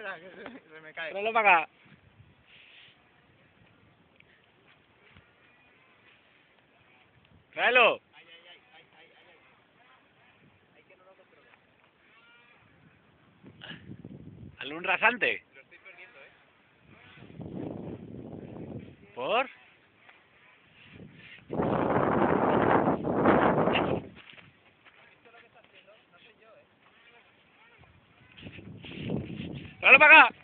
espera, que se me cae. Tráelo para acá. Tráelo. Hazle un rasante. Lo estoy perdiendo, ¿Por? Tráelo para acá.